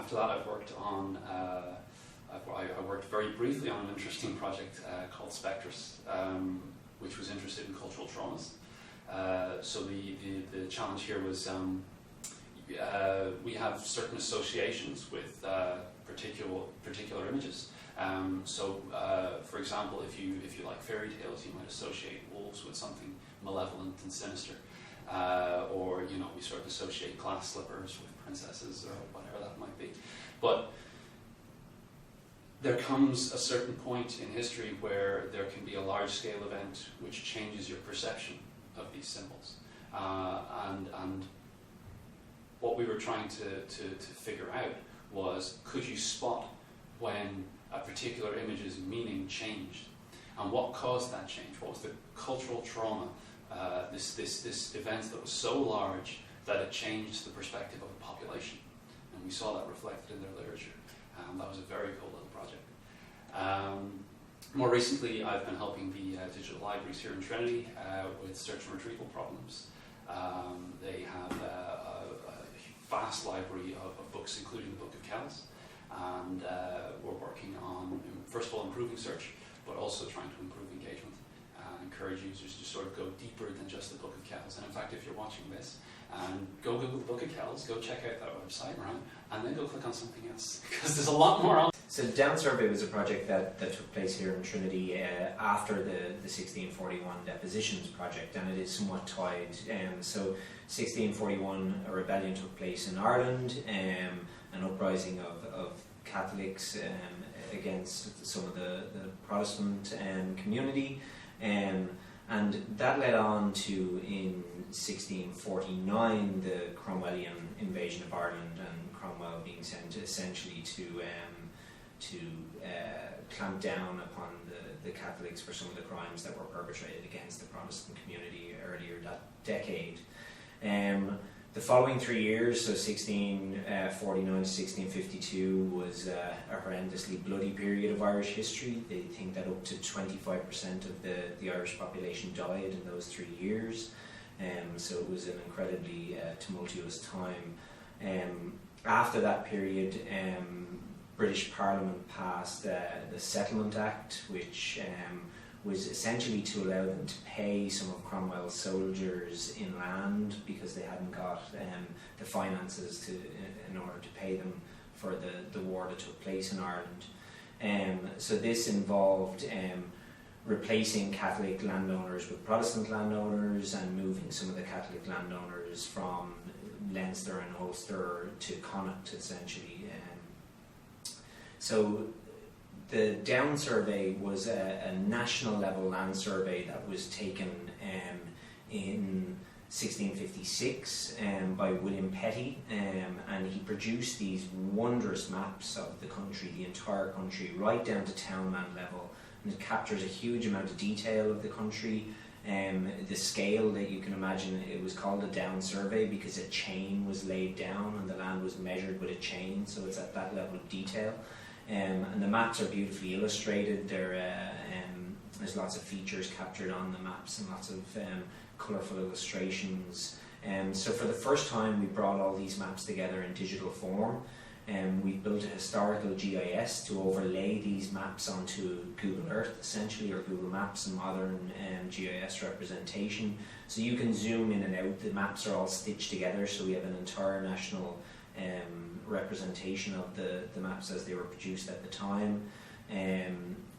after that, I've worked on. I worked very briefly on an interesting project called Spectrus, which was interested in cultural traumas. So the challenge here was we have certain associations with particular images. For example, if you like fairy tales, you might associate wolves with something malevolent and sinister, or we sort of associate glass slippers with princesses or whatever that might be. But there comes a certain point in history where there can be a large-scale event which changes your perception of these symbols, and what we were trying to figure out was, could you spot when a particular image's meaning changed, and what caused that change? What was the cultural trauma? This event that was so large that it changed the perspective of a population, and we saw that reflected in their literature. That was a very cool little project. More recently, I've been helping the digital libraries here in Trinity with search and retrieval problems. They have a vast library of books, including the Book of Kells, and we're working on, first of all, improving search, but also trying to improve engagement and encourage users to sort of go deeper than just the Book of Kells. And in fact, if you're watching this, go Google the Book of Kells, go check out that website, right? And then go click on something else, because there's a lot more on. So the Down Survey was a project that took place here in Trinity after the 1641 depositions project, and it is somewhat tied. So 1641, a rebellion took place in Ireland, an uprising of Catholics against some of the Protestant community, and that led on to, in 1649, the Cromwellian invasion of Ireland, and Cromwell being sent essentially to clamp down upon the Catholics for some of the crimes that were perpetrated against the Protestant community earlier that decade. The following 3 years, so 1649 to 1652, was a horrendously bloody period of Irish history. They think that up to 25% of the Irish population died in those 3 years. So it was an incredibly tumultuous time. After that period, British Parliament passed the Settlement Act, which was essentially to allow them to pay some of Cromwell's soldiers in land because they hadn't got the finances in order to pay them for the war that took place in Ireland. So this involved replacing Catholic landowners with Protestant landowners, and moving some of the Catholic landowners from Leinster and Ulster to Connacht, essentially. So the Down Survey was a national level land survey that was taken in 1656 by William Petty, and he produced these wondrous maps of the country, the entire country, right down to townland level, and it captures a huge amount of detail of the country. The scale that you can imagine, it was called a Down Survey because a chain was laid down and the land was measured with a chain, so it's at that level of detail. And the maps are beautifully illustrated. There's lots of features captured on the maps and lots of colourful illustrations. So for the first time, we brought all these maps together in digital form. We built a historical GIS to overlay these maps onto Google Earth, essentially, or Google Maps, and modern GIS representation. So you can zoom in and out. The maps are all stitched together, so we have an entire national representation of the maps as they were produced at the time.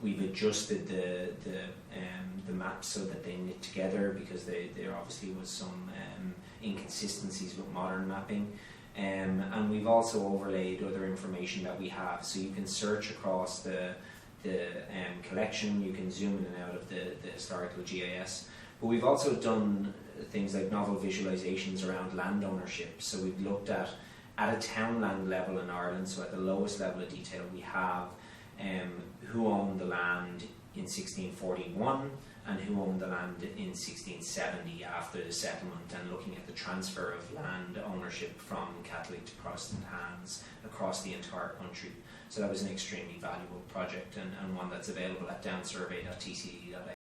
We've adjusted the maps so that they knit together, because there obviously was some inconsistencies with modern mapping. And we've also overlaid other information that we have, so you can search across the collection, you can zoom in and out of the historical GIS. But we've also done things like novel visualizations around land ownership. So we've looked at a townland level in Ireland, so at the lowest level of detail we have who owned the land in 1641 and who owned the land in 1670 after the settlement, and looking at the transfer of land ownership from Catholic to Protestant hands across the entire country. So that was an extremely valuable project, and one that's available at downsurvey.tce.ie.